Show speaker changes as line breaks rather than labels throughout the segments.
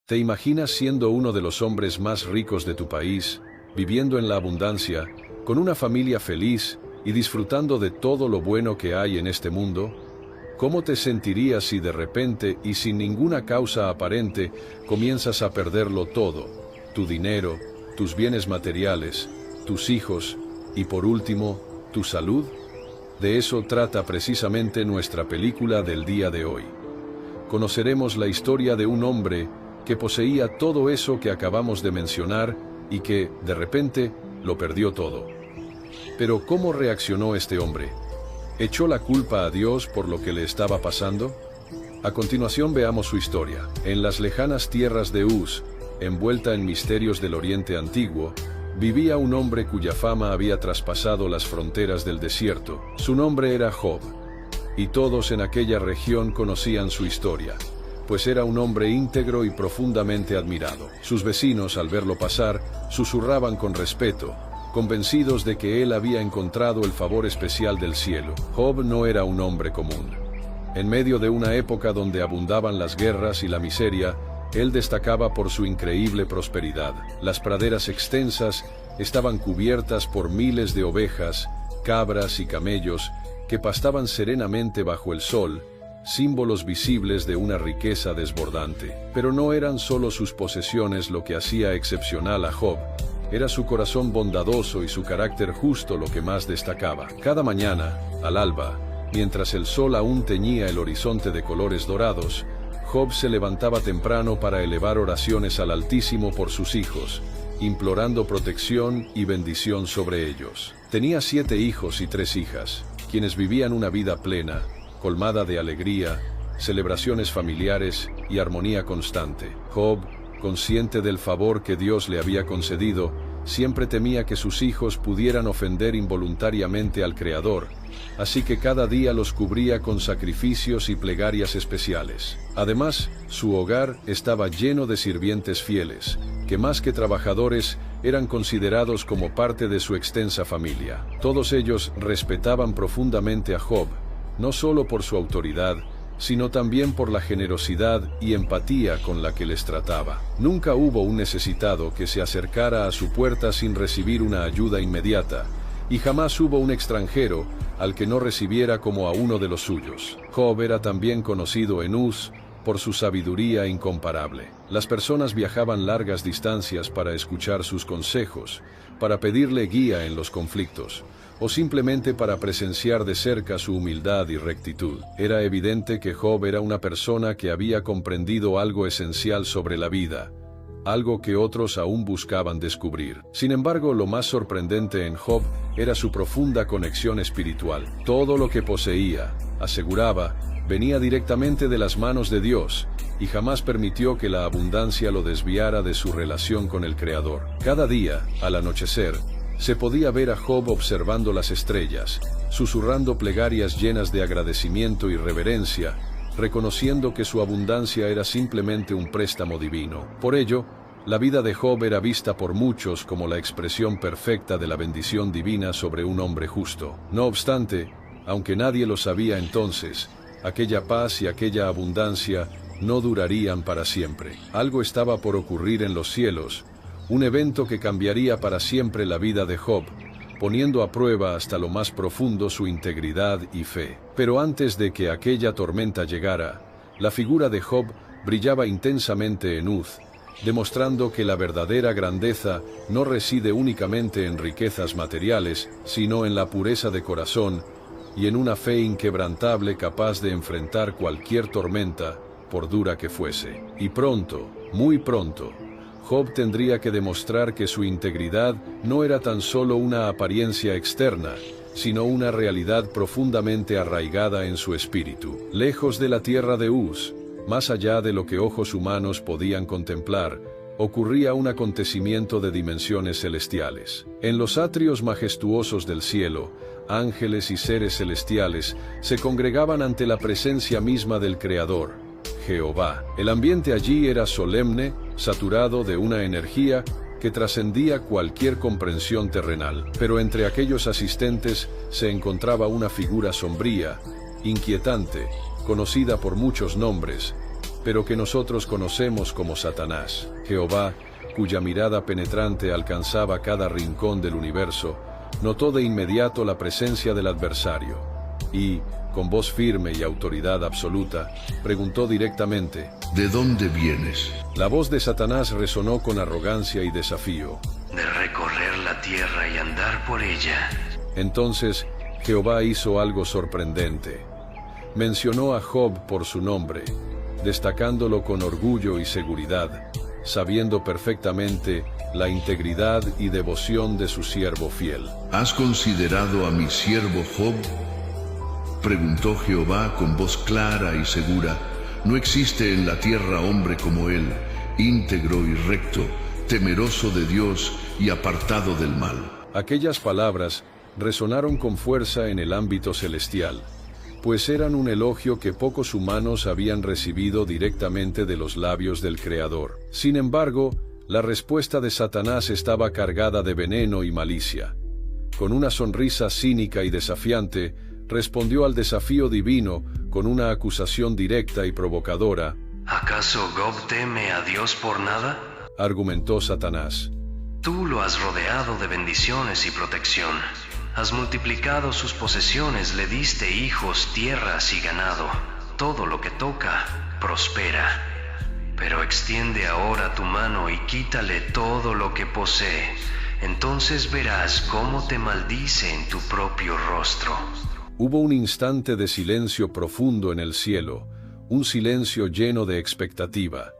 ¿Te imaginas siendo uno de los hombres más ricos de tu país, viviendo en la abundancia, con una familia feliz y disfrutando de todo lo bueno que hay en este mundo? ¿Cómo te sentirías si de repente y sin ninguna causa aparente comienzas a perderlo todo? Tu dinero, tus bienes materiales, tus hijos y por último, tu salud. De eso trata precisamente nuestra película del día de hoy. Conoceremos la historia de un hombre que poseía todo eso que acabamos de mencionar y que, de repente, lo perdió todo. Pero ¿cómo reaccionó este hombre? ¿Echó la culpa a Dios por lo que le estaba pasando? A continuación veamos su historia. En las lejanas tierras de Uz, envuelta en misterios del Oriente Antiguo, vivía un hombre cuya fama había traspasado las fronteras del desierto. Su nombre era Job, y todos en aquella región conocían su historia, pues era un hombre íntegro y profundamente admirado. Sus vecinos, al verlo pasar, susurraban con respeto, convencidos de que él había encontrado el favor especial del cielo. Job no era un hombre común. En medio de una época donde abundaban las guerras y la miseria, él destacaba por su increíble prosperidad. Las praderas extensas estaban cubiertas por miles de ovejas, cabras y camellos que pastaban serenamente bajo el sol, símbolos visibles de una riqueza desbordante. Pero no eran solo sus posesiones lo que hacía excepcional a Job, era su corazón bondadoso y su carácter justo lo que más destacaba. Cada mañana, al alba, mientras el sol aún teñía el horizonte de colores dorados, Job se levantaba temprano para elevar oraciones al Altísimo por sus hijos, implorando protección y bendición sobre ellos. Tenía 7 hijos y 3 hijas, quienes vivían una vida plena, colmada de alegría, celebraciones familiares y armonía constante. Job, consciente del favor que Dios le había concedido, siempre temía que sus hijos pudieran ofender involuntariamente al Creador, así que cada día los cubría con sacrificios y plegarias especiales. Además, su hogar estaba lleno de sirvientes fieles, que más que trabajadores, eran considerados como parte de su extensa familia. Todos ellos respetaban profundamente a Job, no solo por su autoridad, sino también por la generosidad y empatía con la que les trataba. Nunca hubo un necesitado que se acercara a su puerta sin recibir una ayuda inmediata, y jamás hubo un extranjero al que no recibiera como a uno de los suyos. Job era también conocido en Uz por su sabiduría incomparable. Las personas viajaban largas distancias para escuchar sus consejos, para pedirle guía en los conflictos, o simplemente para presenciar de cerca su humildad y rectitud. Era evidente que Job era una persona que había comprendido algo esencial sobre la vida, algo que otros aún buscaban descubrir. Sin embargo, lo más sorprendente en Job era su profunda conexión espiritual. Todo lo que poseía, aseguraba, venía directamente de las manos de Dios, y jamás permitió que la abundancia lo desviara de su relación con el Creador. Cada día, al anochecer, se podía ver a Job observando las estrellas, susurrando plegarias llenas de agradecimiento y reverencia, reconociendo que su abundancia era simplemente un préstamo divino. Por ello, la vida de Job era vista por muchos como la expresión perfecta de la bendición divina sobre un hombre justo. No obstante, aunque nadie lo sabía entonces, aquella paz y aquella abundancia no durarían para siempre. Algo estaba por ocurrir en los cielos, un evento que cambiaría para siempre la vida de Job, poniendo a prueba hasta lo más profundo su integridad y fe. Pero antes de que aquella tormenta llegara, la figura de Job brillaba intensamente en Uz, demostrando que la verdadera grandeza no reside únicamente en riquezas materiales, sino en la pureza de corazón y en una fe inquebrantable capaz de enfrentar cualquier tormenta, por dura que fuese. Y pronto, muy pronto, Job tendría que demostrar que su integridad no era tan solo una apariencia externa, sino una realidad profundamente arraigada en su espíritu. Lejos de la tierra de Uz, más allá de lo que ojos humanos podían contemplar, ocurría un acontecimiento de dimensiones celestiales. En los atrios majestuosos del cielo, ángeles y seres celestiales se congregaban ante la presencia misma del Creador, Jehová. El ambiente allí era solemne, saturado de una energía que trascendía cualquier comprensión terrenal. Pero entre aquellos asistentes se encontraba una figura sombría, inquietante, conocida por muchos nombres, pero que nosotros conocemos como Satanás. Jehová, cuya mirada penetrante alcanzaba cada rincón del universo, notó de inmediato la presencia del adversario, y, con voz firme y autoridad absoluta, preguntó directamente:
¿De dónde vienes?
La voz de Satanás resonó con arrogancia y desafío.
De recorrer la tierra y andar por ella.
Entonces, Jehová hizo algo sorprendente. Mencionó a Job por su nombre, destacándolo con orgullo y seguridad, sabiendo perfectamente la integridad y devoción de su siervo fiel.
¿Has considerado a mi siervo Job? Preguntó Jehová con voz clara y segura. No existe en la tierra hombre como él, íntegro y recto, temeroso de Dios y apartado del mal.
Aquellas palabras resonaron con fuerza en el ámbito celestial, pues eran un elogio que pocos humanos habían recibido directamente de los labios del Creador. Sin embargo, la respuesta de Satanás estaba cargada de veneno y malicia. Con una sonrisa cínica y desafiante, respondió al desafío divino con una acusación directa y provocadora.
¿Acaso Job teme a Dios por nada?
Argumentó Satanás.
Tú lo has rodeado de bendiciones y protección. Has multiplicado sus posesiones, le diste hijos, tierras y ganado. Todo lo que toca, prospera. Pero extiende ahora tu mano y quítale todo lo que posee. Entonces verás cómo te maldice en tu propio rostro.
Hubo un instante de silencio profundo en el cielo, un silencio lleno de expectativa.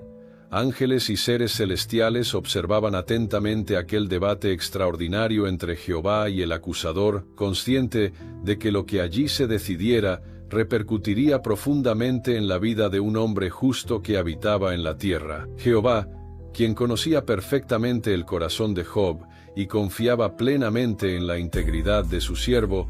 Ángeles y seres celestiales observaban atentamente aquel debate extraordinario entre Jehová y el acusador, consciente de que lo que allí se decidiera repercutiría profundamente en la vida de un hombre justo que habitaba en la tierra. Jehová, quien conocía perfectamente el corazón de Job y confiaba plenamente en la integridad de su siervo,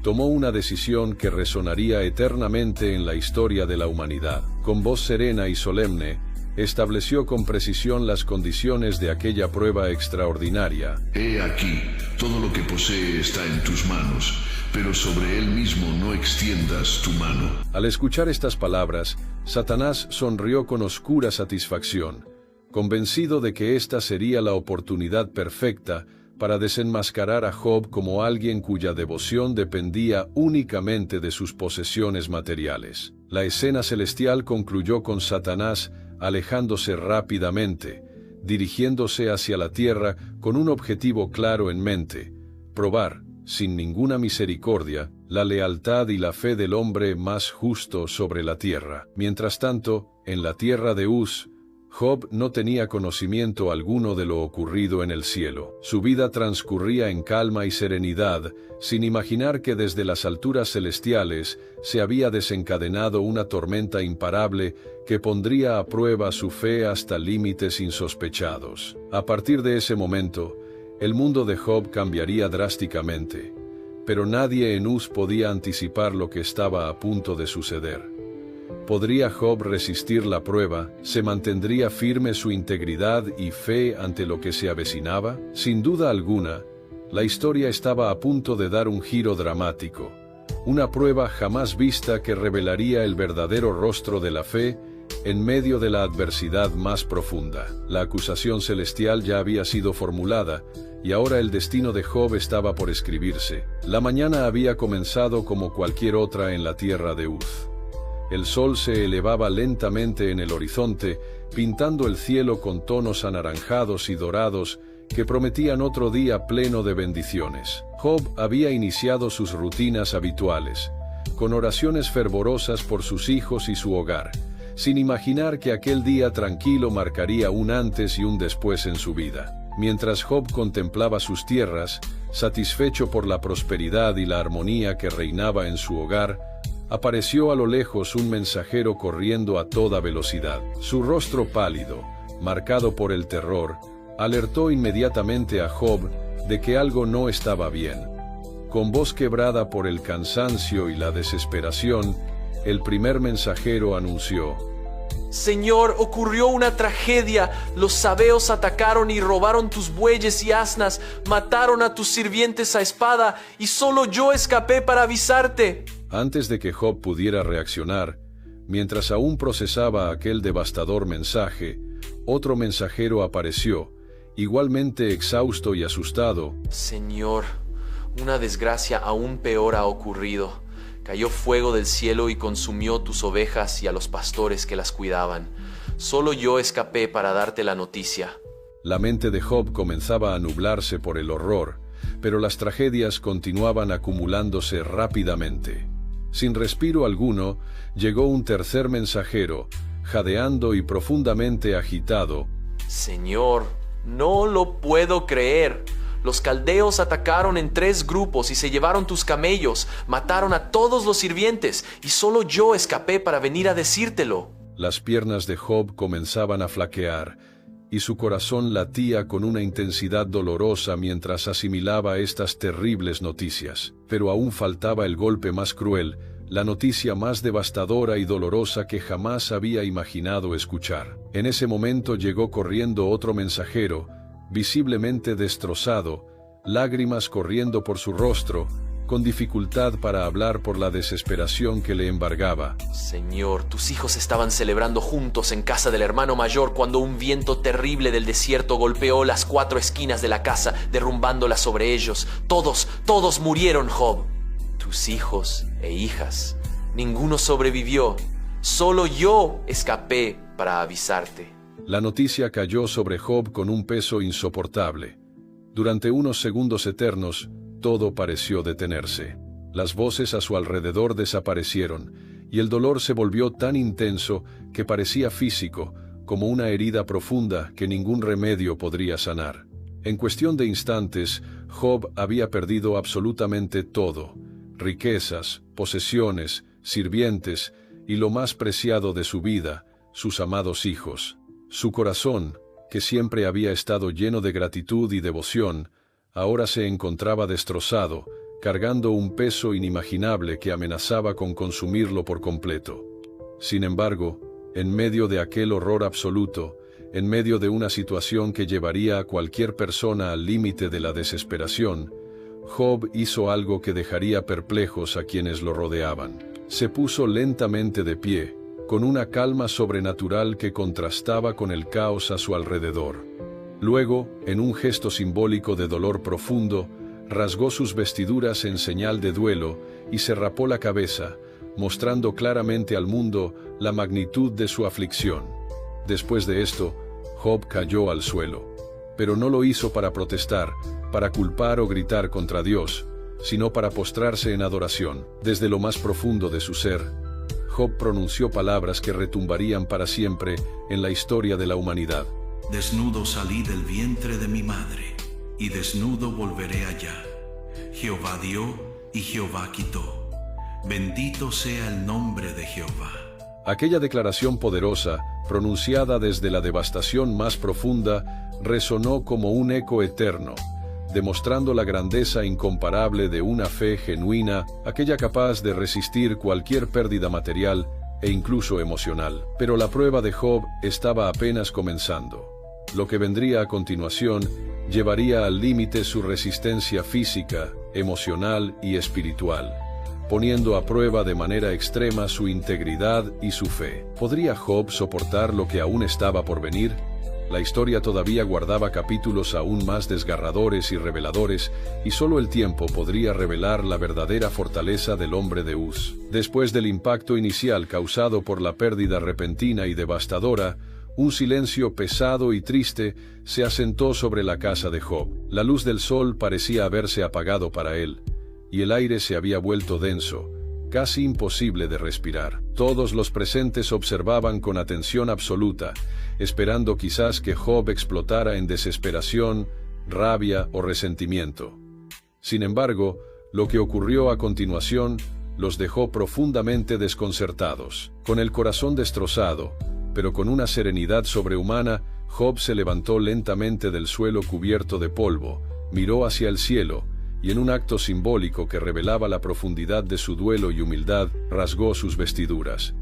tomó una decisión que resonaría eternamente en la historia de la humanidad. Con voz serena y solemne, estableció con precisión las condiciones de aquella prueba extraordinaria.
He aquí, todo lo que posee está en tus manos, pero sobre él mismo no extiendas tu mano.
Al escuchar estas palabras, Satanás sonrió con oscura satisfacción, convencido de que esta sería la oportunidad perfecta para desenmascarar a Job como alguien cuya devoción dependía únicamente de sus posesiones materiales. La escena celestial concluyó con Satanás alejándose rápidamente, dirigiéndose hacia la tierra con un objetivo claro en mente: probar, sin ninguna misericordia, la lealtad y la fe del hombre más justo sobre la tierra. Mientras tanto, en la tierra de Uz, Job no tenía conocimiento alguno de lo ocurrido en el cielo. Su vida transcurría en calma y serenidad, sin imaginar que desde las alturas celestiales se había desencadenado una tormenta imparable que pondría a prueba su fe hasta límites insospechados. A partir de ese momento, el mundo de Job cambiaría drásticamente, pero nadie en Uz podía anticipar lo que estaba a punto de suceder. ¿Podría Job resistir la prueba? ¿Se mantendría firme su integridad y fe ante lo que se avecinaba? Sin duda alguna, la historia estaba a punto de dar un giro dramático. Una prueba jamás vista que revelaría el verdadero rostro de la fe en medio de la adversidad más profunda. La acusación celestial ya había sido formulada, y ahora el destino de Job estaba por escribirse. La mañana había comenzado como cualquier otra en la tierra de Uz. El sol se elevaba lentamente en el horizonte, pintando el cielo con tonos anaranjados y dorados que prometían otro día pleno de bendiciones. Job había iniciado sus rutinas habituales, con oraciones fervorosas por sus hijos y su hogar, sin imaginar que aquel día tranquilo marcaría un antes y un después en su vida. Mientras Job contemplaba sus tierras, satisfecho por la prosperidad y la armonía que reinaba en su hogar, apareció a lo lejos un mensajero corriendo a toda velocidad. Su rostro pálido, marcado por el terror, alertó inmediatamente a Job de que algo no estaba bien. Con voz quebrada por el cansancio y la desesperación, el primer mensajero anunció:
Señor, ocurrió una tragedia. Los sabeos atacaron y robaron tus bueyes y asnas, mataron a tus sirvientes a espada, y solo yo escapé para avisarte.
Antes de que Job pudiera reaccionar, Mientras aún procesaba aquel devastador mensaje, otro mensajero apareció, igualmente exhausto y asustado.
Señor, una desgracia aún peor ha ocurrido. Cayó fuego del cielo y consumió tus ovejas y a los pastores que las cuidaban. Solo yo escapé para darte la noticia.
La mente de Job comenzaba a nublarse por el horror, pero las tragedias continuaban acumulándose rápidamente. Sin respiro alguno, llegó un tercer mensajero, jadeando y profundamente agitado.
Señor, no lo puedo creer. Los caldeos atacaron en 3 grupos y se llevaron tus camellos, mataron a todos los sirvientes, y solo yo escapé para venir a decírtelo.
Las piernas de Job comenzaban a flaquear, y su corazón latía con una intensidad dolorosa mientras asimilaba estas terribles noticias. Pero aún faltaba el golpe más cruel, la noticia más devastadora y dolorosa que jamás había imaginado escuchar. En ese momento llegó corriendo otro mensajero, visiblemente destrozado, lágrimas corriendo por su rostro, con dificultad para hablar por la desesperación que le embargaba.
Señor, tus hijos estaban celebrando juntos en casa del hermano mayor cuando un viento terrible del desierto golpeó las 4 esquinas de la casa, derrumbándola sobre ellos. Todos murieron, Job. Tus hijos e hijas, ninguno sobrevivió. Solo yo escapé para avisarte.
La noticia cayó sobre Job con un peso insoportable. Durante unos segundos eternos, todo pareció detenerse. Las voces a su alrededor desaparecieron, y el dolor se volvió tan intenso que parecía físico, como una herida profunda que ningún remedio podría sanar. En cuestión de instantes, Job había perdido absolutamente todo: riquezas, posesiones, sirvientes, y lo más preciado de su vida, sus amados hijos. Su corazón, que siempre había estado lleno de gratitud y devoción, ahora se encontraba destrozado, cargando un peso inimaginable que amenazaba con consumirlo por completo. Sin embargo, en medio de aquel horror absoluto, en medio de una situación que llevaría a cualquier persona al límite de la desesperación, Job hizo algo que dejaría perplejos a quienes lo rodeaban. Se puso lentamente de pie, con una calma sobrenatural que contrastaba con el caos a su alrededor. Luego, en un gesto simbólico de dolor profundo, rasgó sus vestiduras en señal de duelo y se rapó la cabeza, mostrando claramente al mundo la magnitud de su aflicción. Después de esto, Job cayó al suelo. Pero no lo hizo para protestar, para culpar o gritar contra Dios, sino para postrarse en adoración. Desde lo más profundo de su ser, Job pronunció palabras que retumbarían para siempre en la historia de la humanidad.
Desnudo salí del vientre de mi madre, y desnudo volveré allá. Jehová dio y Jehová quitó. Bendito sea el nombre de Jehová.
Aquella declaración poderosa, pronunciada desde la devastación más profunda, resonó como un eco eterno, demostrando la grandeza incomparable de una fe genuina, aquella capaz de resistir cualquier pérdida material e incluso emocional. Pero la prueba de Job estaba apenas comenzando. Lo que vendría a continuación llevaría al límite su resistencia física, emocional y espiritual, poniendo a prueba de manera extrema su integridad y su fe. ¿Podría Job soportar lo que aún estaba por venir? La historia todavía guardaba capítulos aún más desgarradores y reveladores, y solo el tiempo podría revelar la verdadera fortaleza del hombre de Uz. Después del impacto inicial causado por la pérdida repentina y devastadora, un silencio pesado y triste se asentó sobre la casa de Job. La luz del sol parecía haberse apagado para él, y el aire se había vuelto denso, casi imposible de respirar. Todos los presentes observaban con atención absoluta, esperando quizás que Job explotara en desesperación, rabia o resentimiento. Sin embargo, lo que ocurrió a continuación los dejó profundamente desconcertados. Con el corazón destrozado, pero con una serenidad sobrehumana, Job se levantó lentamente del suelo cubierto de polvo, miró hacia el cielo, y en un acto simbólico que revelaba la profundidad de su duelo y humildad, rasgó sus vestiduras.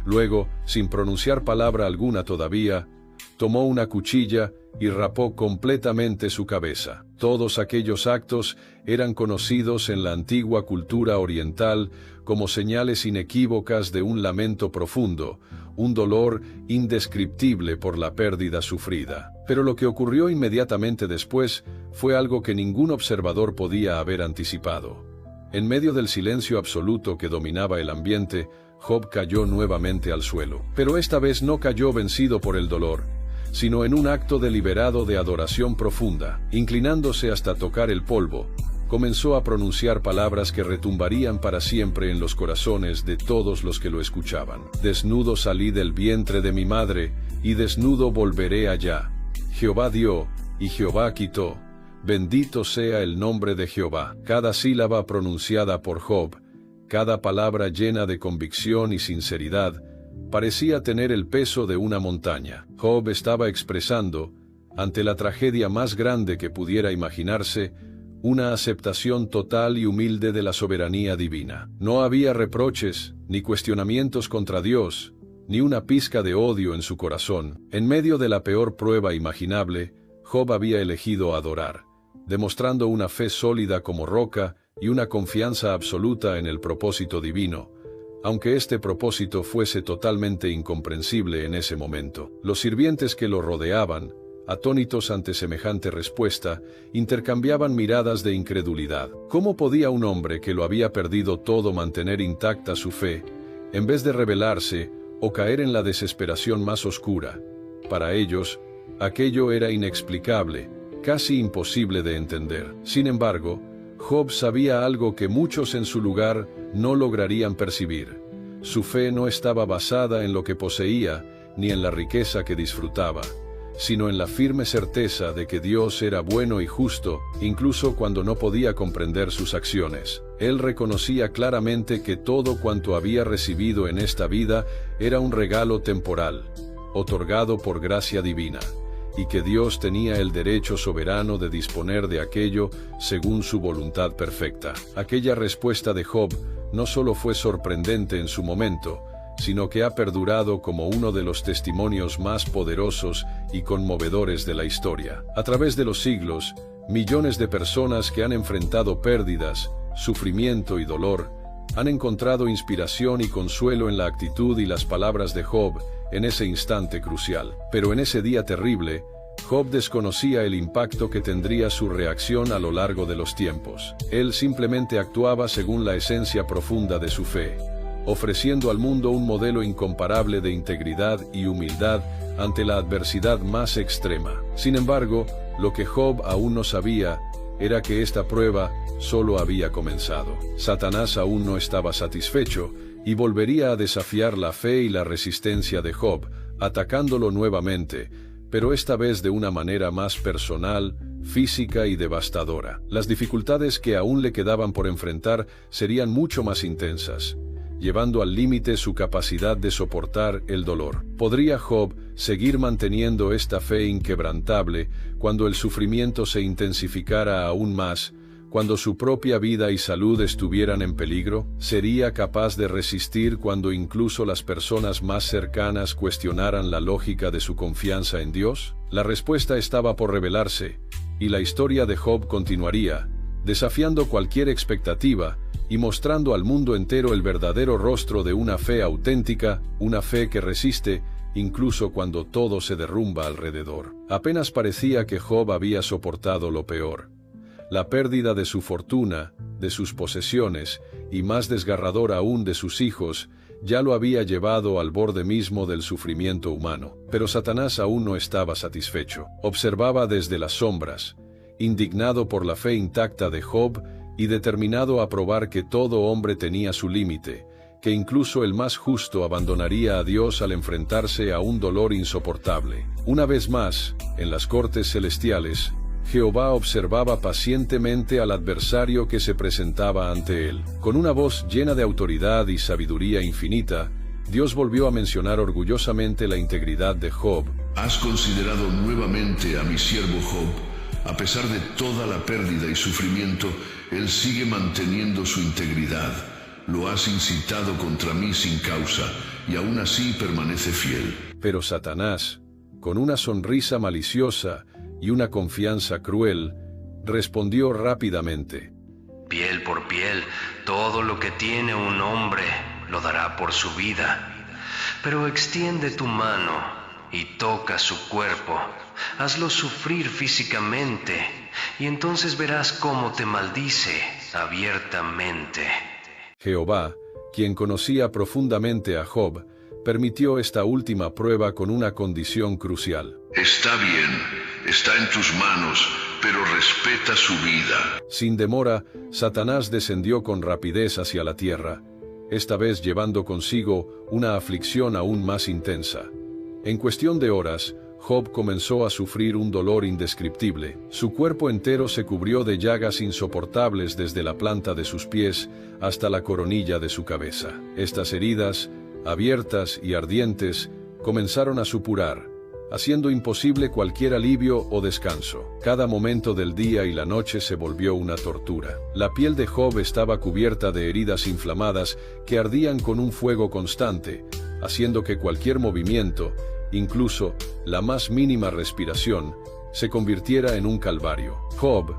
Luego, sin pronunciar palabra alguna todavía, tomó una cuchilla y rapó completamente su cabeza. Todos aquellos actos eran conocidos en la antigua cultura oriental como señales inequívocas de un lamento profundo, un dolor indescriptible por la pérdida sufrida. Pero lo que ocurrió inmediatamente después fue algo que ningún observador podía haber anticipado. En medio del silencio absoluto que dominaba el ambiente, Job cayó nuevamente al suelo. Pero esta vez no cayó vencido por el dolor, sino en un acto deliberado de adoración profunda. Inclinándose hasta tocar el polvo, comenzó a pronunciar palabras que retumbarían para siempre en los corazones de todos los que lo escuchaban. Desnudo salí del vientre de mi madre, y desnudo volveré allá. Jehová dio, y Jehová quitó. Bendito sea el nombre de Jehová. Cada sílaba pronunciada por Job, cada palabra llena de convicción y sinceridad, parecía tener el peso de una montaña. Job estaba expresando, ante la tragedia más grande que pudiera imaginarse, una aceptación total y humilde de la soberanía divina. No había reproches, ni cuestionamientos contra Dios, ni una pizca de odio en su corazón. En medio de la peor prueba imaginable, Job había elegido adorar, demostrando una fe sólida como roca y una confianza absoluta en el propósito divino, aunque este propósito fuese totalmente incomprensible en ese momento. Los sirvientes que lo rodeaban, atónitos ante semejante respuesta, intercambiaban miradas de incredulidad. ¿Cómo podía un hombre que lo había perdido todo mantener intacta su fe, en vez de rebelarse o caer en la desesperación más oscura? Para ellos, aquello era inexplicable, casi imposible de entender. Sin embargo, Job sabía algo que muchos en su lugar no lograrían percibir. Su fe no estaba basada en lo que poseía, ni en la riqueza que disfrutaba, sino en la firme certeza de que Dios era bueno y justo, incluso cuando no podía comprender sus acciones. Él reconocía claramente que todo cuanto había recibido en esta vida era un regalo temporal, otorgado por gracia divina, y que Dios tenía el derecho soberano de disponer de aquello según su voluntad perfecta. Aquella respuesta de Job no solo fue sorprendente en su momento, sino que ha perdurado como uno de los testimonios más poderosos y conmovedores de la historia. A través de los siglos, millones de personas que han enfrentado pérdidas, sufrimiento y dolor, han encontrado inspiración y consuelo en la actitud y las palabras de Job en ese instante crucial. Pero en ese día terrible, Job desconocía el impacto que tendría su reacción a lo largo de los tiempos. Él simplemente actuaba según la esencia profunda de su fe, ofreciendo al mundo un modelo incomparable de integridad y humildad ante la adversidad más extrema. Sin embargo, lo que Job aún no sabía era que esta prueba solo había comenzado. Satanás aún no estaba satisfecho y volvería a desafiar la fe y la resistencia de Job, atacándolo nuevamente, pero esta vez de una manera más personal, física y devastadora. Las dificultades que aún le quedaban por enfrentar serían mucho más intensas, llevando al límite su capacidad de soportar el dolor. ¿Podría Job seguir manteniendo esta fe inquebrantable cuando el sufrimiento se intensificara aún más, cuando su propia vida y salud estuvieran en peligro? ¿Sería capaz de resistir cuando incluso las personas más cercanas cuestionaran la lógica de su confianza en Dios? La respuesta estaba por revelarse, y la historia de Job continuaría, desafiando cualquier expectativa y mostrando al mundo entero el verdadero rostro de una fe auténtica, una fe que resiste, incluso cuando todo se derrumba alrededor. Apenas parecía que Job había soportado lo peor. La pérdida de su fortuna, de sus posesiones, y más desgarrador aún de sus hijos, ya lo había llevado al borde mismo del sufrimiento humano. Pero Satanás aún no estaba satisfecho. Observaba desde las sombras, indignado por la fe intacta de Job y determinado a probar que todo hombre tenía su límite, que incluso el más justo abandonaría a Dios al enfrentarse a un dolor insoportable. Una vez más, en las cortes celestiales, Jehová observaba pacientemente al adversario que se presentaba ante él. Con una voz llena de autoridad y sabiduría infinita, Dios volvió a mencionar orgullosamente la integridad de Job.
¿Has considerado nuevamente a mi siervo Job? A pesar de toda la pérdida y sufrimiento, él sigue manteniendo su integridad. Lo has incitado contra mí sin causa, y aún así permanece fiel.
Pero Satanás, con una sonrisa maliciosa y una confianza cruel, respondió rápidamente:
Piel por piel, todo lo que tiene un hombre lo dará por su vida. Pero extiende tu mano y toca su cuerpo, hazlo sufrir físicamente, y entonces verás cómo te maldice abiertamente.
Jehová, quien conocía profundamente a Job, permitió esta última prueba con una condición crucial.
Está bien, está en tus manos, pero respeta su vida.
Sin demora, Satanás descendió con rapidez hacia la tierra, esta vez llevando consigo una aflicción aún más intensa. En cuestión de horas, Job comenzó a sufrir un dolor indescriptible. Su cuerpo entero se cubrió de llagas insoportables desde la planta de sus pies hasta la coronilla de su cabeza. Estas heridas, abiertas y ardientes, comenzaron a supurar, haciendo imposible cualquier alivio o descanso. Cada momento del día y la noche se volvió una tortura. La piel de Job estaba cubierta de heridas inflamadas que ardían con un fuego constante, haciendo que cualquier movimiento, incluso la más mínima respiración, se convirtiera en un calvario. Job,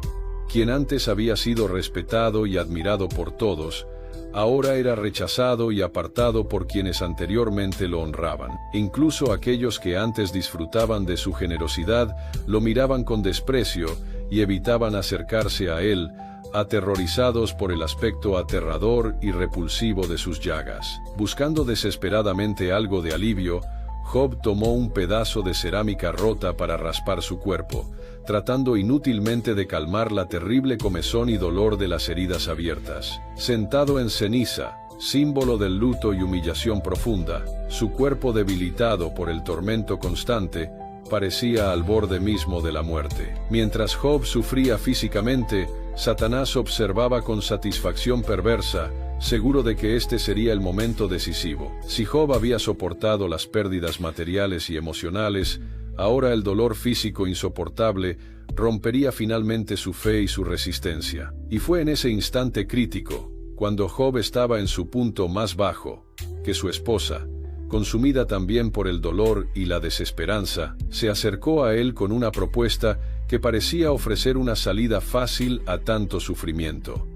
quien antes había sido respetado y admirado por todos, ahora era rechazado y apartado por quienes anteriormente lo honraban. Incluso aquellos que antes disfrutaban de su generosidad lo miraban con desprecio y evitaban acercarse a él, aterrorizados por el aspecto aterrador y repulsivo de sus llagas. Buscando desesperadamente algo de alivio, Job tomó un pedazo de cerámica rota para raspar su cuerpo, tratando inútilmente de calmar la terrible comezón y dolor de las heridas abiertas. Sentado en ceniza, símbolo del luto y humillación profunda, su cuerpo debilitado por el tormento constante, parecía al borde mismo de la muerte. Mientras Job sufría físicamente, Satanás observaba con satisfacción perversa, seguro de que este sería el momento decisivo. Si Job había soportado las pérdidas materiales y emocionales, ahora el dolor físico insoportable rompería finalmente su fe y su resistencia. Y fue en ese instante crítico, cuando Job estaba en su punto más bajo, que su esposa, consumida también por el dolor y la desesperanza, se acercó a él con una propuesta que parecía ofrecer una salida fácil a tanto sufrimiento.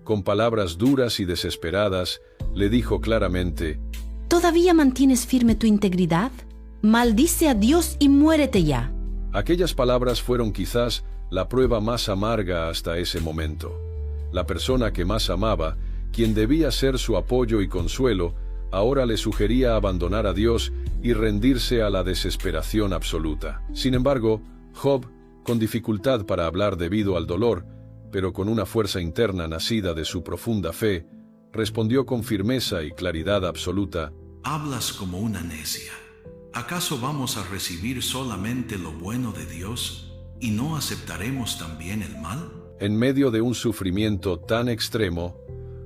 Con palabras duras y desesperadas, le dijo claramente:
¿Todavía mantienes firme tu integridad? Maldice a Dios y muérete ya.
Aquellas palabras fueron quizás la prueba más amarga hasta ese momento. La persona que más amaba, quien debía ser su apoyo y consuelo, ahora le sugería abandonar a Dios y rendirse a la desesperación absoluta. Sin embargo, Job, con dificultad para hablar debido al dolor, pero con una fuerza interna nacida de su profunda fe, respondió con firmeza y claridad absoluta:
Hablas como una necia. ¿Acaso vamos a recibir solamente lo bueno de Dios y no aceptaremos también el mal?
En medio de un sufrimiento tan extremo,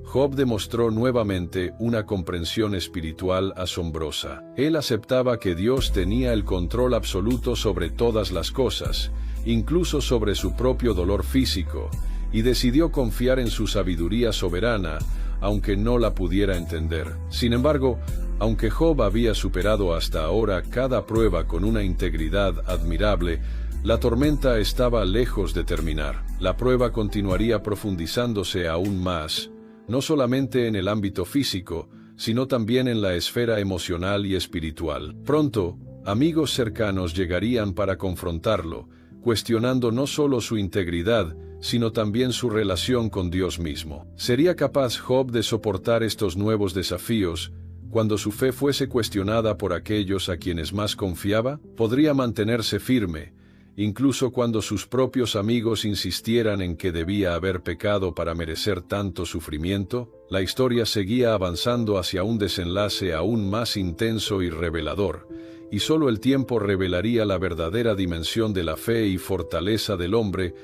Job demostró nuevamente una comprensión espiritual asombrosa. Él aceptaba que Dios tenía el control absoluto sobre todas las cosas, incluso sobre su propio dolor físico, y decidió confiar en su sabiduría soberana, aunque no la pudiera entender. Sin embargo, aunque Job había superado hasta ahora cada prueba con una integridad admirable, la tormenta estaba lejos de terminar. La prueba continuaría profundizándose aún más, no solamente en el ámbito físico, sino también en la esfera emocional y espiritual. Pronto, amigos cercanos llegarían para confrontarlo, cuestionando no solo su integridad, sino también su relación con Dios mismo. ¿Sería capaz Job de soportar estos nuevos desafíos cuando su fe fuese cuestionada por aquellos a quienes más confiaba? ¿Podría mantenerse firme, incluso cuando sus propios amigos insistieran en que debía haber pecado para merecer tanto sufrimiento? La historia seguía avanzando hacia un desenlace aún más intenso y revelador, y solo el tiempo revelaría la verdadera dimensión de la fe y fortaleza del hombre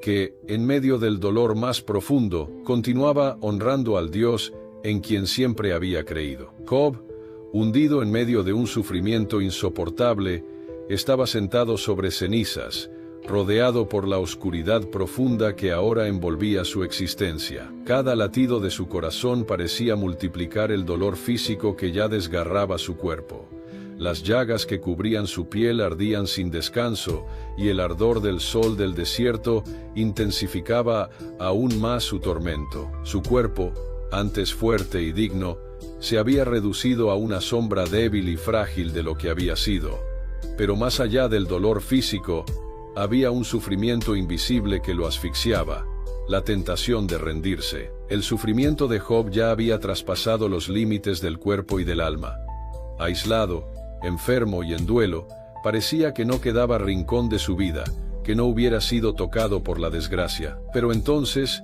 que, en medio del dolor más profundo, continuaba honrando al Dios en quien siempre había creído. Job, hundido en medio de un sufrimiento insoportable, estaba sentado sobre cenizas, rodeado por la oscuridad profunda que ahora envolvía su existencia. Cada latido de su corazón parecía multiplicar el dolor físico que ya desgarraba su cuerpo. Las llagas que cubrían su piel ardían sin descanso, y el ardor del sol del desierto intensificaba aún más su tormento. Su cuerpo, antes fuerte y digno, se había reducido a una sombra débil y frágil de lo que había sido. Pero más allá del dolor físico, había un sufrimiento invisible que lo asfixiaba, la tentación de rendirse. El sufrimiento de Job ya había traspasado los límites del cuerpo y del alma. Aislado, enfermo y en duelo, parecía que no quedaba rincón de su vida que no hubiera sido tocado por la desgracia. Pero entonces,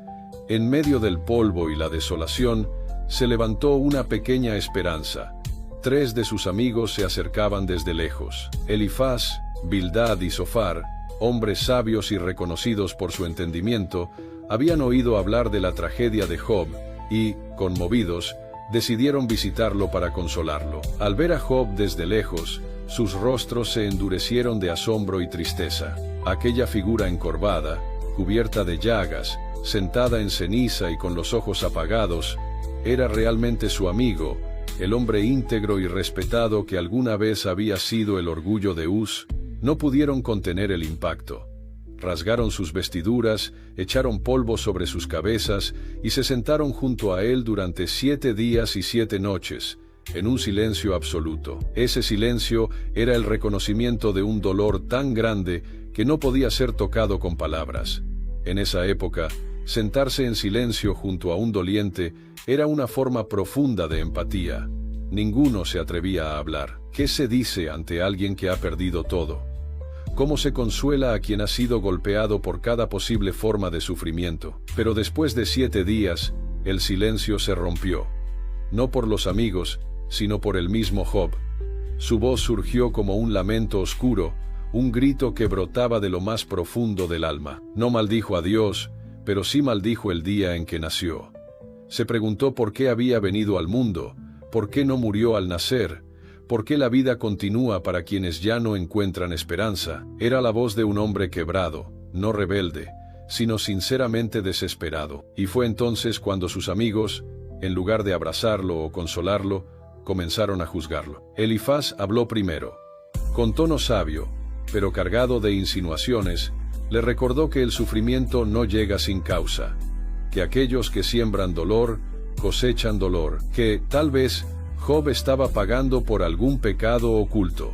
en medio del polvo y la desolación, se levantó una pequeña esperanza. 3 de sus amigos se acercaban desde lejos. Elifaz, Bildad y Zofar, hombres sabios y reconocidos por su entendimiento, habían oído hablar de la tragedia de Job y, conmovidos, decidieron visitarlo para consolarlo. Al ver a Job desde lejos, sus rostros se endurecieron de asombro y tristeza. Aquella figura encorvada, cubierta de llagas, sentada en ceniza y con los ojos apagados, era realmente su amigo, el hombre íntegro y respetado que alguna vez había sido el orgullo de Uz. No pudieron contener el impacto. Rasgaron sus vestiduras, echaron polvo sobre sus cabezas y se sentaron junto a él durante 7 días y 7 noches, en un silencio absoluto. Ese silencio era el reconocimiento de un dolor tan grande que no podía ser tocado con palabras. En esa época, sentarse en silencio junto a un doliente era una forma profunda de empatía. Ninguno se atrevía a hablar. ¿Qué se dice ante alguien que ha perdido todo? ¿Cómo se consuela a quien ha sido golpeado por cada posible forma de sufrimiento? Pero después de 7 días, el silencio se rompió. No por los amigos, sino por el mismo Job. Su voz surgió como un lamento oscuro, un grito que brotaba de lo más profundo del alma. No maldijo a Dios, pero sí maldijo el día en que nació. Se preguntó por qué había venido al mundo, por qué no murió al nacer, por qué la vida continúa para quienes ya no encuentran esperanza. Era la voz de un hombre quebrado, no rebelde, sino sinceramente desesperado. Y fue entonces cuando sus amigos, en lugar de abrazarlo o consolarlo, comenzaron a juzgarlo. Elifaz habló primero. Con tono sabio, pero cargado de insinuaciones, le recordó que el sufrimiento no llega sin causa, que aquellos que siembran dolor, cosechan dolor, que, tal vez, Job estaba pagando por algún pecado oculto.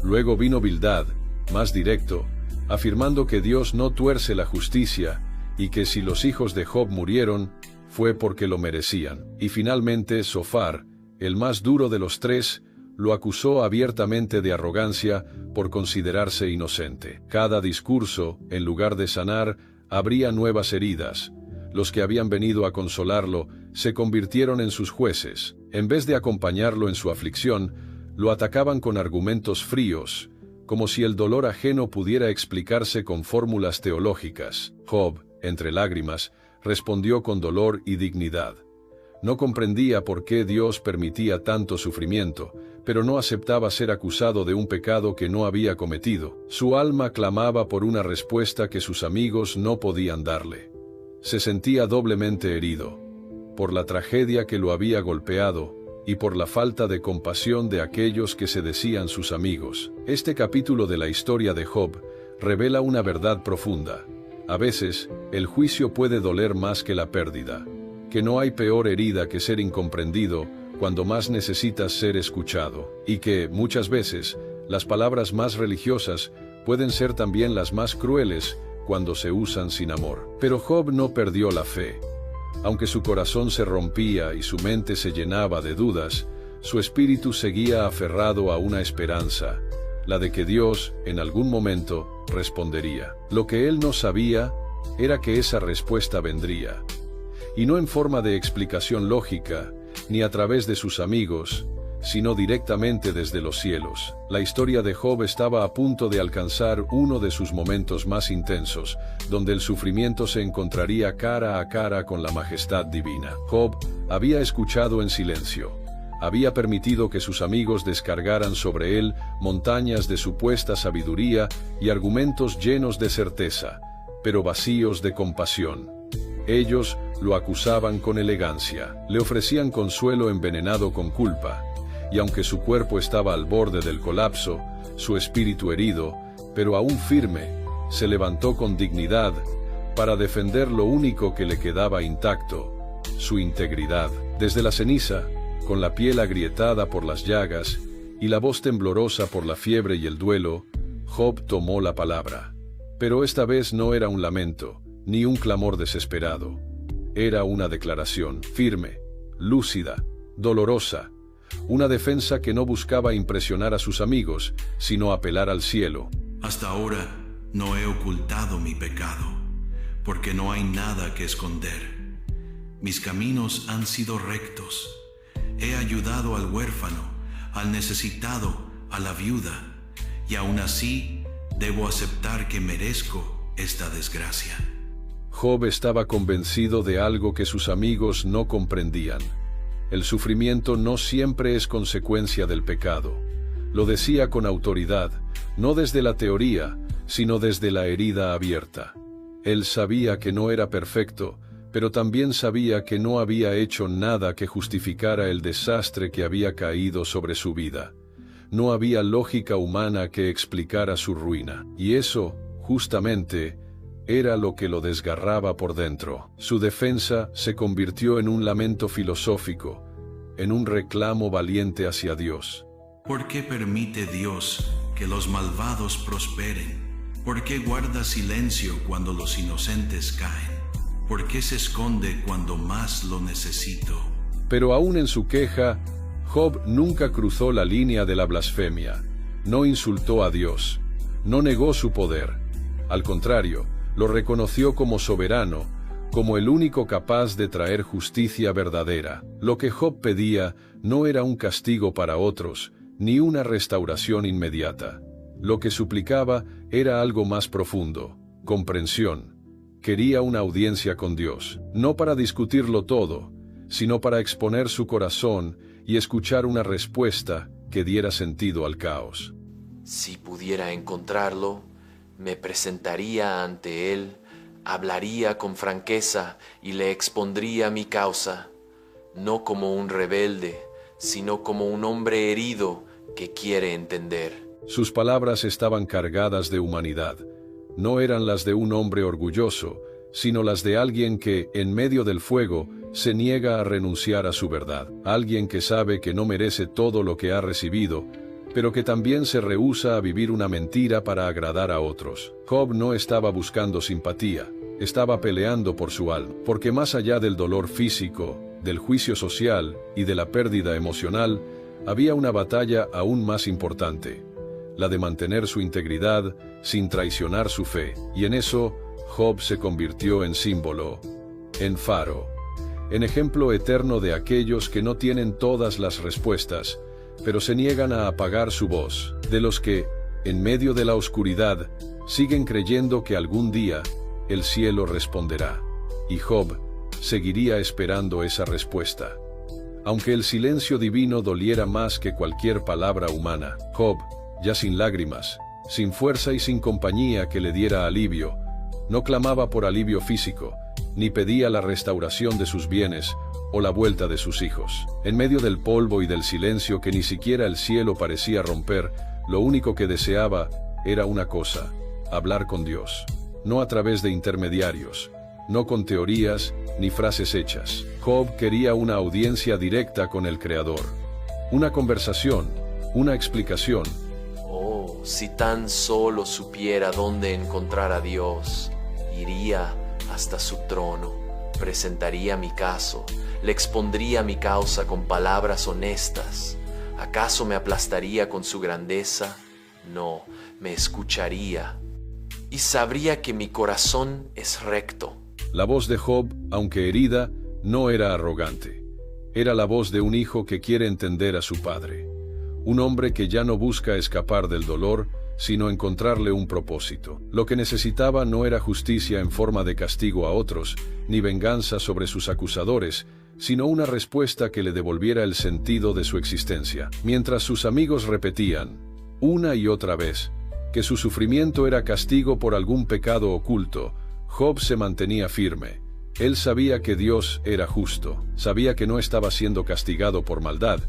Luego vino Bildad, más directo, afirmando que Dios no tuerce la justicia, y que si los hijos de Job murieron, fue porque lo merecían. Y finalmente Zofar, el más duro de los 3, lo acusó abiertamente de arrogancia por considerarse inocente. Cada discurso, en lugar de sanar, abría nuevas heridas. Los que habían venido a consolarlo se convirtieron en sus jueces. En vez de acompañarlo en su aflicción, lo atacaban con argumentos fríos, como si el dolor ajeno pudiera explicarse con fórmulas teológicas. Job, entre lágrimas, respondió con dolor y dignidad. No comprendía por qué Dios permitía tanto sufrimiento, pero no aceptaba ser acusado de un pecado que no había cometido. Su alma clamaba por una respuesta que sus amigos no podían darle. Se sentía doblemente herido, por la tragedia que lo había golpeado, y por la falta de compasión de aquellos que se decían sus amigos. Este capítulo de la historia de Job revela una verdad profunda. A veces, el juicio puede doler más que la pérdida, que no hay peor herida que ser incomprendido cuando más necesitas ser escuchado, y que, muchas veces, las palabras más religiosas pueden ser también las más crueles cuando se usan sin amor. Pero Job no perdió la fe. Aunque su corazón se rompía y su mente se llenaba de dudas, su espíritu seguía aferrado a una esperanza, la de que Dios, en algún momento, respondería. Lo que él no sabía era que esa respuesta vendría, y no en forma de explicación lógica, ni a través de sus amigos, sino directamente desde los cielos. La historia de Job estaba a punto de alcanzar uno de sus momentos más intensos, donde el sufrimiento se encontraría cara a cara con la majestad divina. Job había escuchado en silencio. Había permitido que sus amigos descargaran sobre él montañas de supuesta sabiduría y argumentos llenos de certeza, pero vacíos de compasión. Ellos lo acusaban con elegancia, le ofrecían consuelo envenenado con culpa, y aunque su cuerpo estaba al borde del colapso, su espíritu herido, pero aún firme, se levantó con dignidad para defender lo único que le quedaba intacto, su integridad. Desde la ceniza, con la piel agrietada por las llagas y la voz temblorosa por la fiebre y el duelo, Job tomó la palabra. Pero esta vez no era un lamento, ni un clamor desesperado. Era una declaración firme, lúcida, dolorosa, una defensa que no buscaba impresionar a sus amigos, sino apelar al cielo.
Hasta ahora no he ocultado mi pecado, porque no hay nada que esconder. Mis caminos han sido rectos. He ayudado al huérfano, al necesitado, a la viuda, y aún así debo aceptar que merezco esta desgracia.
Job estaba convencido de algo que sus amigos no comprendían. El sufrimiento no siempre es consecuencia del pecado. Lo decía con autoridad, no desde la teoría, sino desde la herida abierta. Él sabía que no era perfecto, pero también sabía que no había hecho nada que justificara el desastre que había caído sobre su vida. No había lógica humana que explicara su ruina, y eso, justamente, era lo que lo desgarraba por dentro. Su defensa se convirtió en un lamento filosófico, en un reclamo valiente hacia Dios.
¿Por qué permite Dios que los malvados prosperen? ¿Por qué guarda silencio cuando los inocentes caen? ¿Por qué se esconde cuando más lo necesito?
Pero aún en su queja, Job nunca cruzó la línea de la blasfemia. No insultó a Dios. No negó su poder. Al contrario, lo reconoció como soberano, como el único capaz de traer justicia verdadera. Lo que Job pedía no era un castigo para otros, ni una restauración inmediata. Lo que suplicaba era algo más profundo, comprensión. Quería una audiencia con Dios, no para discutirlo todo, sino para exponer su corazón y escuchar una respuesta que diera sentido al caos.
Si pudiera encontrarlo, me presentaría ante él, hablaría con franqueza y le expondría mi causa, no como un rebelde, sino como un hombre herido que quiere entender.
Sus palabras estaban cargadas de humanidad. No eran las de un hombre orgulloso, sino las de alguien que, en medio del fuego, se niega a renunciar a su verdad. Alguien que sabe que no merece todo lo que ha recibido, pero que también se rehúsa a vivir una mentira para agradar a otros. Job no estaba buscando simpatía, estaba peleando por su alma, porque más allá del dolor físico, del juicio social y de la pérdida emocional, había una batalla aún más importante, la de mantener su integridad sin traicionar su fe, y en eso Job se convirtió en símbolo, en faro, en ejemplo eterno de aquellos que no tienen todas las respuestas, pero se niegan a apagar su voz, de los que, en medio de la oscuridad, siguen creyendo que algún día el cielo responderá, y Job seguiría esperando esa respuesta. Aunque el silencio divino doliera más que cualquier palabra humana, Job, ya sin lágrimas, sin fuerza y sin compañía que le diera alivio, no clamaba por alivio físico, ni pedía la restauración de sus bienes o la vuelta de sus hijos. En medio del polvo y del silencio que ni siquiera el cielo parecía romper, lo único que deseaba era una cosa: hablar con Dios. No a través de intermediarios, no con teorías ni frases hechas. Job quería una audiencia directa con el Creador. Una conversación, una explicación.
Oh, si tan solo supiera dónde encontrar a Dios, iría hasta su trono, presentaría mi caso, le expondría mi causa con palabras honestas. ¿Acaso me aplastaría con su grandeza? No, me escucharía y sabría que mi corazón es recto.
La voz de Job, aunque herida, no era arrogante. Era la voz de un hijo que quiere entender a su padre. Un hombre que ya no busca escapar del dolor, sino encontrarle un propósito. Lo que necesitaba no era justicia en forma de castigo a otros, ni venganza sobre sus acusadores, sino una respuesta que le devolviera el sentido de su existencia. Mientras sus amigos repetían, una y otra vez, que su sufrimiento era castigo por algún pecado oculto, Job se mantenía firme. Él sabía que Dios era justo, sabía que no estaba siendo castigado por maldad,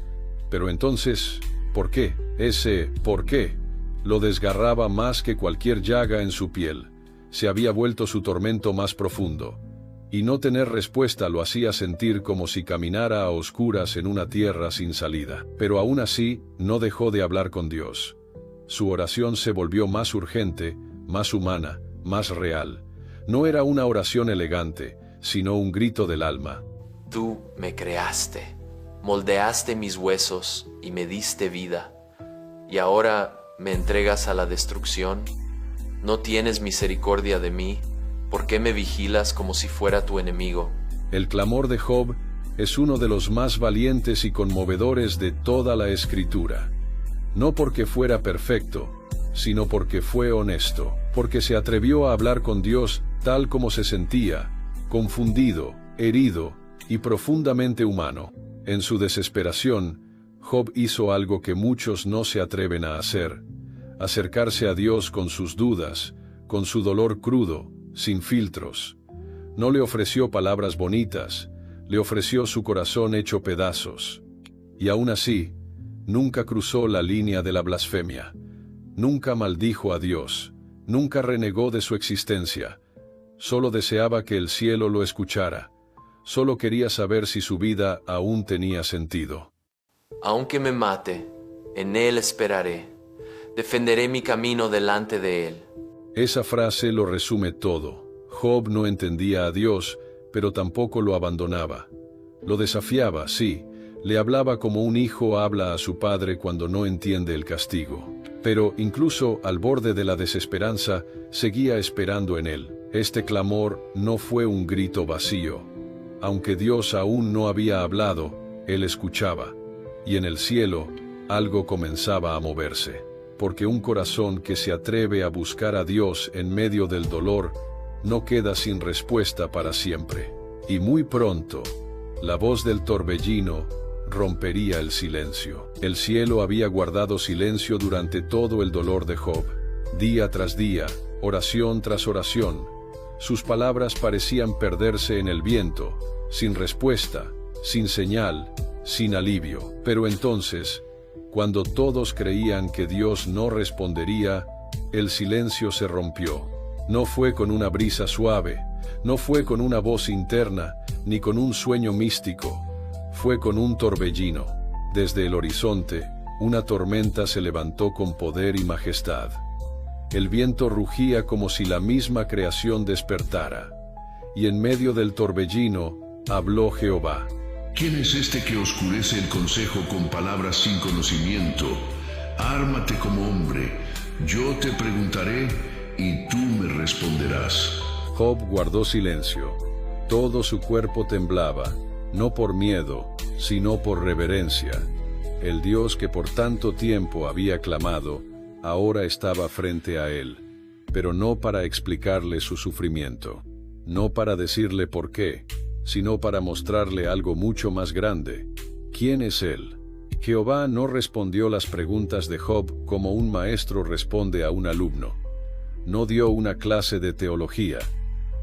Pero entonces, ¿por qué? Ese ¿por qué? Lo desgarraba más que cualquier llaga en su piel. Se había vuelto su tormento más profundo. Y no tener respuesta lo hacía sentir como si caminara a oscuras en una tierra sin salida. Pero aún así, no dejó de hablar con Dios. Su oración se volvió más urgente, más humana, más real. No era una oración elegante, sino un grito del alma.
Tú me creaste, moldeaste mis huesos y me diste vida. ¿Y ahora me entregas a la destrucción? ¿No tienes misericordia de mí? ¿Por qué me vigilas como si fuera tu enemigo?
El clamor de Job es uno de los más valientes y conmovedores de toda la Escritura. No porque fuera perfecto, sino porque fue honesto, porque se atrevió a hablar con Dios tal como se sentía, confundido, herido y profundamente humano. En su desesperación, Job hizo algo que muchos no se atreven a hacer: acercarse a Dios con sus dudas, con su dolor crudo, sin filtros. No le ofreció palabras bonitas, le ofreció su corazón hecho pedazos. Y aún así, nunca cruzó la línea de la blasfemia. Nunca maldijo a Dios, nunca renegó de su existencia. Solo deseaba que el cielo lo escuchara. Solo quería saber si su vida aún tenía sentido.
Aunque me mate, en Él esperaré. Defenderé mi camino delante de Él.
Esa frase lo resume todo. Job no entendía a Dios, pero tampoco lo abandonaba. Lo desafiaba, sí. Le hablaba como un hijo habla a su padre cuando no entiende el castigo. Pero, incluso al borde de la desesperanza, seguía esperando en él. Este clamor no fue un grito vacío. Aunque Dios aún no había hablado, él escuchaba. Y en el cielo, algo comenzaba a moverse. Porque un corazón que se atreve a buscar a Dios en medio del dolor, no queda sin respuesta para siempre. Y muy pronto, la voz del torbellino rompería el silencio. El cielo había guardado silencio durante todo el dolor de Job. Día tras día, oración tras oración, sus palabras parecían perderse en el viento, sin respuesta, sin señal, sin alivio. Pero entonces, cuando todos creían que Dios no respondería, el silencio se rompió. No fue con una brisa suave, no fue con una voz interna, ni con un sueño místico. Fue con un torbellino. Desde el horizonte, una tormenta se levantó con poder y majestad. El viento rugía como si la misma creación despertara. Y en medio del torbellino, habló Jehová.
¿Quién es este que oscurece el consejo con palabras sin conocimiento? Ármate como hombre, yo te preguntaré y tú me responderás.
Job guardó silencio. Todo su cuerpo temblaba, no por miedo, sino por reverencia. El Dios que por tanto tiempo había clamado, ahora estaba frente a él, pero no para explicarle su sufrimiento, no para decirle por qué, sino para mostrarle algo mucho más grande. ¿Quién es él? Jehová no respondió las preguntas de Job como un maestro responde a un alumno. No dio una clase de teología.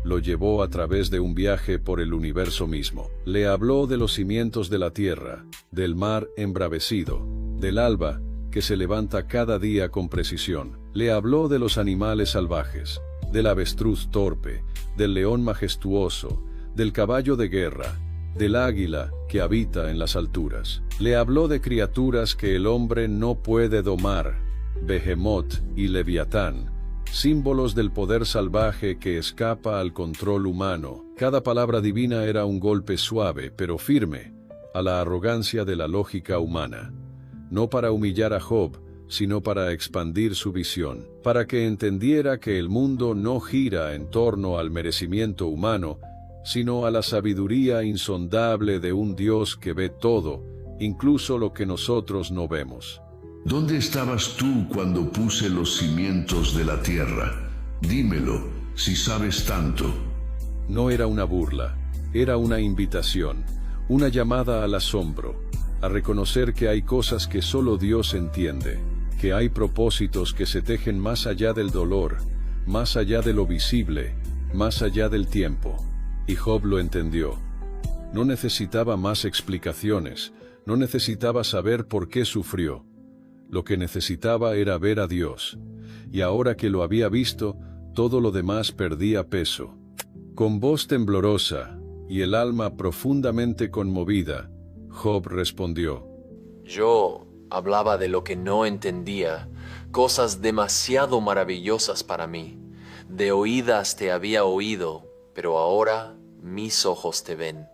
Lo llevó a través de un viaje por el universo mismo. Le habló de los cimientos de la tierra, del mar embravecido, del alba que se levanta cada día con precisión. Le habló de los animales salvajes, del avestruz torpe, del león majestuoso, del caballo de guerra, del águila que habita en las alturas. Le habló de criaturas que el hombre no puede domar, Behemoth y Leviatán, símbolos del poder salvaje que escapa al control humano. Cada palabra divina era un golpe suave, pero firme, a la arrogancia de la lógica humana. No para humillar a Job, sino para expandir su visión, para que entendiera que el mundo no gira en torno al merecimiento humano, sino a la sabiduría insondable de un Dios que ve todo, incluso lo que nosotros no vemos.
¿Dónde estabas tú cuando puse los cimientos de la tierra? Dímelo, si sabes tanto.
No era una burla, era una invitación, una llamada al asombro, a reconocer que hay cosas que solo Dios entiende, que hay propósitos que se tejen más allá del dolor, más allá de lo visible, más allá del tiempo. Y Job lo entendió. No necesitaba más explicaciones, No necesitaba saber por qué sufrió. Lo que necesitaba era ver a Dios. Y ahora que lo había visto, todo lo demás perdía peso. Con voz temblorosa y el alma profundamente conmovida, Job respondió:
Yo hablaba de lo que no entendía, cosas demasiado maravillosas para mí. De oídas te había oído, pero ahora mis ojos te ven.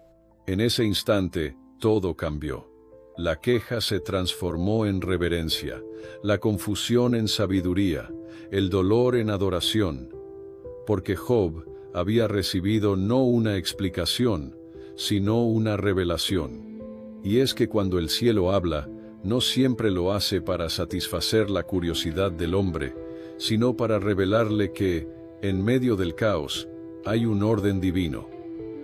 En ese instante, todo cambió. La queja se transformó en reverencia, la confusión en sabiduría, el dolor en adoración, porque Job había recibido no una explicación, sino una revelación. Y es que cuando el cielo habla, no siempre lo hace para satisfacer la curiosidad del hombre, sino para revelarle que, en medio del caos, hay un orden divino,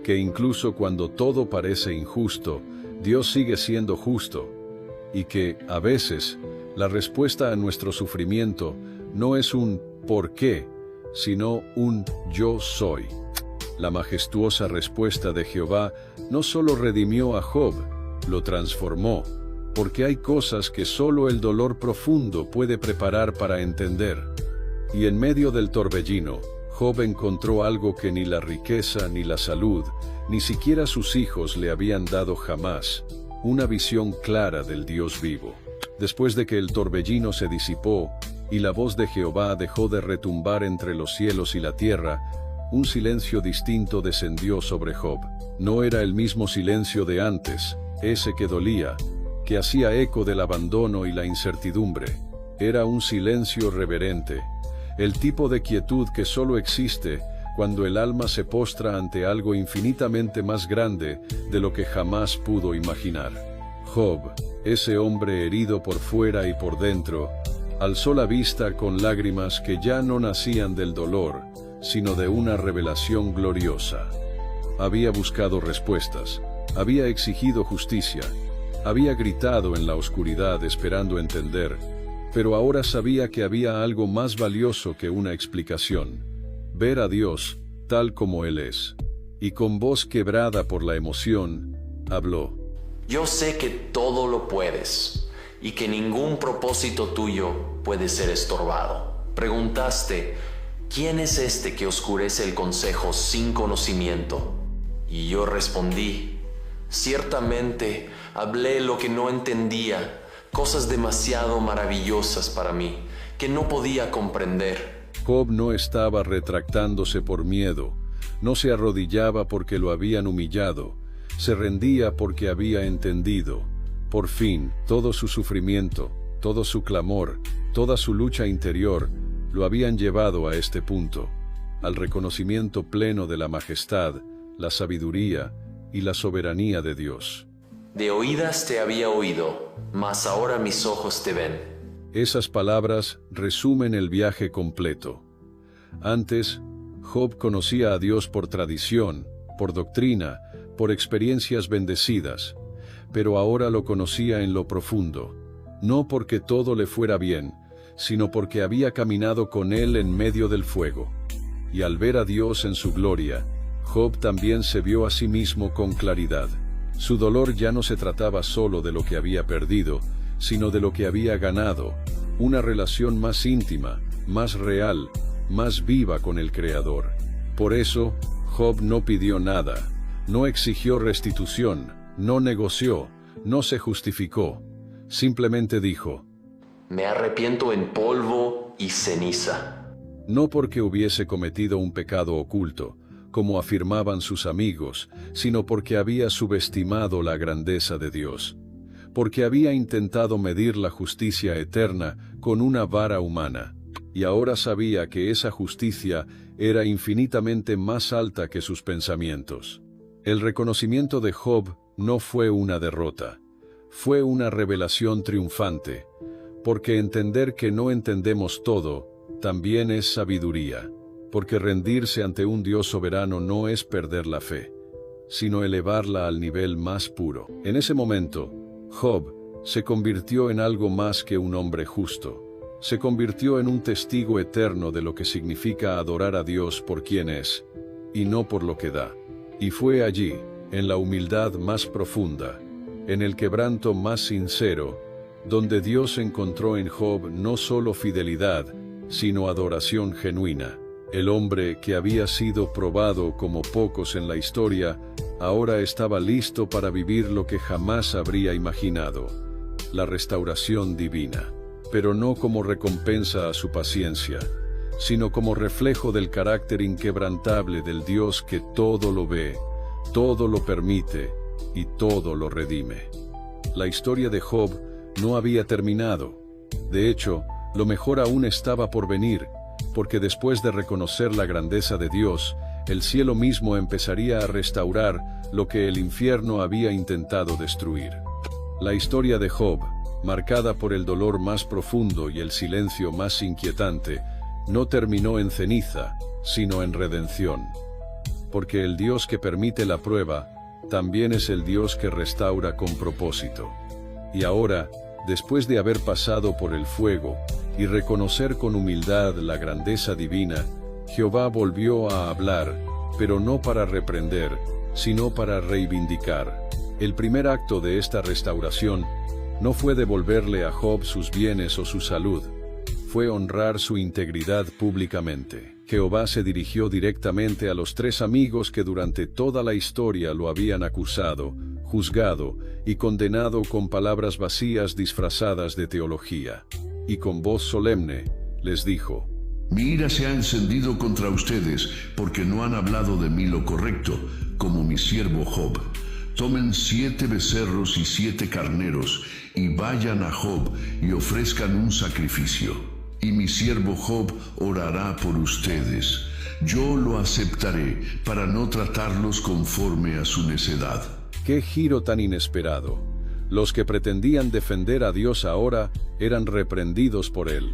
que incluso cuando todo parece injusto, Dios sigue siendo justo, y que, a veces, la respuesta a nuestro sufrimiento no es un ¿por qué?, sino un yo soy. La majestuosa respuesta de Jehová no solo redimió a Job, lo transformó, porque hay cosas que solo el dolor profundo puede preparar para entender. Y en medio del torbellino, Job encontró algo que ni la riqueza, ni la salud, ni siquiera sus hijos le habían dado jamás: una visión clara del Dios vivo. Después de que el torbellino se disipó, y la voz de Jehová dejó de retumbar entre los cielos y la tierra, un silencio distinto descendió sobre Job. No era el mismo silencio de antes, ese que dolía, que hacía eco del abandono y la incertidumbre. Era un silencio reverente, el tipo de quietud que solo existe cuando el alma se postra ante algo infinitamente más grande de lo que jamás pudo imaginar. Job, ese hombre herido por fuera y por dentro, alzó la vista con lágrimas que ya no nacían del dolor, sino de una revelación gloriosa. Había buscado respuestas, había exigido justicia, había gritado en la oscuridad esperando entender, pero ahora sabía que había algo más valioso que una explicación: ver a Dios tal como Él es. Y con voz quebrada por la emoción, habló:
Yo sé que todo lo puedes, y que ningún propósito tuyo puede ser estorbado. Preguntaste: ¿quién es este que oscurece el consejo sin conocimiento? Y yo respondí: ciertamente hablé lo que no entendía, cosas demasiado maravillosas para mí, que no podía comprender.
Job no estaba retractándose por miedo, no se arrodillaba porque lo habían humillado, se rendía porque había entendido. Por fin, todo su sufrimiento, todo su clamor, toda su lucha interior, lo habían llevado a este punto, al reconocimiento pleno de la majestad, la sabiduría y la soberanía de Dios.
De oídas te había oído, mas ahora mis ojos te ven.
Esas palabras resumen el viaje completo. Antes, Job conocía a Dios por tradición, por doctrina, por experiencias bendecidas, pero ahora lo conocía en lo profundo, no porque todo le fuera bien, sino porque había caminado con Él en medio del fuego. Y al ver a Dios en su gloria, Job también se vio a sí mismo con claridad. Su dolor ya no se trataba solo de lo que había perdido, sino de lo que había ganado, una relación más íntima, más real, más viva con el Creador. Por eso, Job no pidió nada, no exigió restitución, no negoció, no se justificó. Simplemente dijo:
Me arrepiento en polvo y ceniza.
No porque hubiese cometido un pecado oculto, como afirmaban sus amigos, sino porque había subestimado la grandeza de Dios, porque había intentado medir la justicia eterna con una vara humana, y ahora sabía que esa justicia era infinitamente más alta que sus pensamientos. El reconocimiento de Job no fue una derrota, fue una revelación triunfante, porque entender que no entendemos todo también es sabiduría. Porque rendirse ante un Dios soberano no es perder la fe, sino elevarla al nivel más puro. En ese momento, Job se convirtió en algo más que un hombre justo. Se convirtió en un testigo eterno de lo que significa adorar a Dios por quien es, y no por lo que da. Y fue allí, en la humildad más profunda, en el quebranto más sincero, donde Dios encontró en Job no solo fidelidad, sino adoración genuina. El hombre que había sido probado como pocos en la historia, ahora estaba listo para vivir lo que jamás habría imaginado: la restauración divina. Pero no como recompensa a su paciencia, sino como reflejo del carácter inquebrantable del Dios que todo lo ve, todo lo permite y todo lo redime. La historia de Job no había terminado. De hecho, lo mejor aún estaba por venir, porque después de reconocer la grandeza de Dios, el cielo mismo empezaría a restaurar lo que el infierno había intentado destruir. La historia de Job, marcada por el dolor más profundo y el silencio más inquietante, no terminó en ceniza, sino en redención. Porque el Dios que permite la prueba, también es el Dios que restaura con propósito. Y ahora, después de haber pasado por el fuego, y reconocer con humildad la grandeza divina, Jehová volvió a hablar, pero no para reprender, sino para reivindicar. El primer acto de esta restauración no fue devolverle a Job sus bienes o su salud, fue honrar su integridad públicamente. Jehová se dirigió directamente a los 3 amigos que durante toda la historia lo habían acusado, juzgado y condenado con palabras vacías disfrazadas de teología. Y con voz solemne les dijo:
Mi ira se ha encendido contra ustedes, porque no han hablado de mí lo correcto, como mi siervo Job. Tomen 7 becerros y 7 carneros, y vayan a Job y ofrezcan un sacrificio. Y mi siervo Job orará por ustedes. Yo lo aceptaré, para no tratarlos conforme a su necedad.
¡Qué giro tan inesperado! Los que pretendían defender a Dios ahora eran reprendidos por él.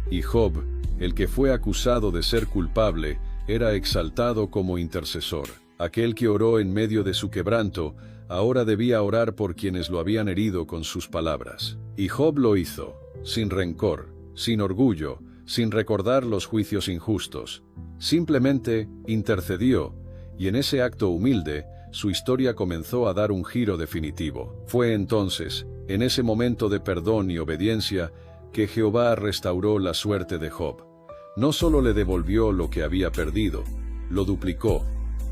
Y Job, el que fue acusado de ser culpable, era exaltado como intercesor. Aquel que oró en medio de su quebranto, ahora debía orar por quienes lo habían herido con sus palabras. Y Job lo hizo, sin rencor, sin orgullo, sin recordar los juicios injustos. Simplemente intercedió, y en ese acto humilde, su historia comenzó a dar un giro definitivo. Fue entonces, en ese momento de perdón y obediencia, que Jehová restauró la suerte de Job. No solo le devolvió lo que había perdido, lo duplicó,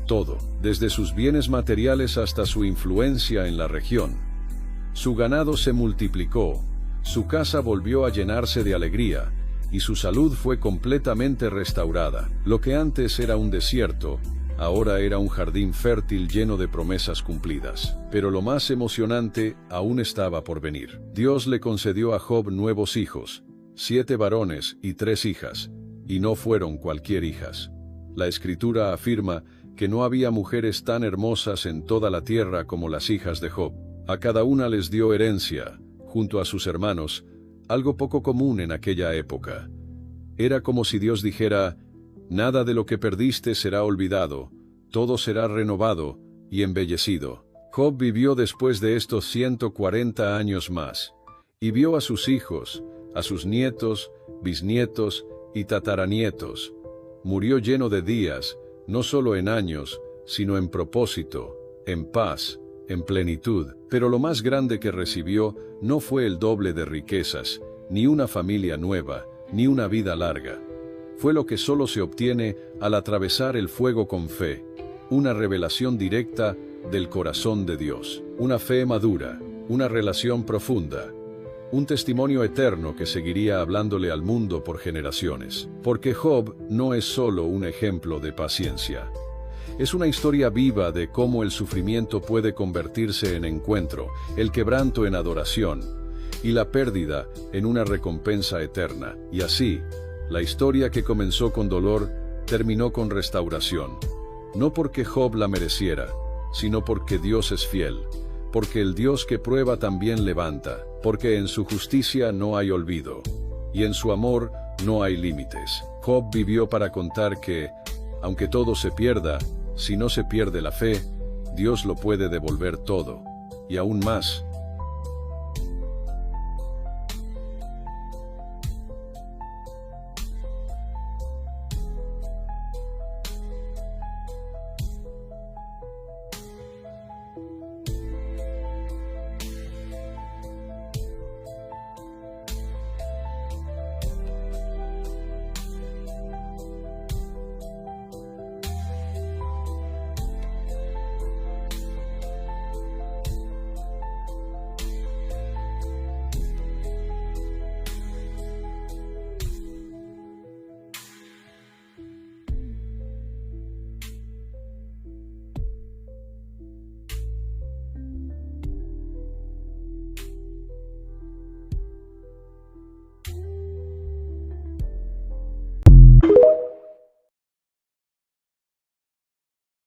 todo, desde sus bienes materiales hasta su influencia en la región. Su ganado se multiplicó, su casa volvió a llenarse de alegría, y su salud fue completamente restaurada. Lo que antes era un desierto, ahora era un jardín fértil lleno de promesas cumplidas. Pero lo más emocionante aún estaba por venir. Dios le concedió a Job nuevos hijos, 7 varones y 3 hijas, y no fueron cualquier hijas. La Escritura afirma que no había mujeres tan hermosas en toda la tierra como las hijas de Job. A cada una les dio herencia, junto a sus hermanos, algo poco común en aquella época. Era como si Dios dijera: nada de lo que perdiste será olvidado, todo será renovado y embellecido. Job vivió después de estos 140 años más, y vio a sus hijos, a sus nietos, bisnietos y tataranietos. Murió lleno de días, no solo en años, sino en propósito, en paz, en plenitud. Pero lo más grande que recibió no fue el doble de riquezas, ni una familia nueva, ni una vida larga. Fue lo que solo se obtiene al atravesar el fuego con fe, una revelación directa del corazón de Dios, una fe madura, una relación profunda, un testimonio eterno que seguiría hablándole al mundo por generaciones. Porque Job no es solo un ejemplo de paciencia. Es una historia viva de cómo el sufrimiento puede convertirse en encuentro, el quebranto en adoración, y la pérdida en una recompensa eterna. Y así, la historia que comenzó con dolor, terminó con restauración. No porque Job la mereciera, sino porque Dios es fiel, porque el Dios que prueba también levanta, porque en su justicia no hay olvido, y en su amor no hay límites. Job vivió para contar que, aunque todo se pierda, si no se pierde la fe, Dios lo puede devolver todo, y aún más,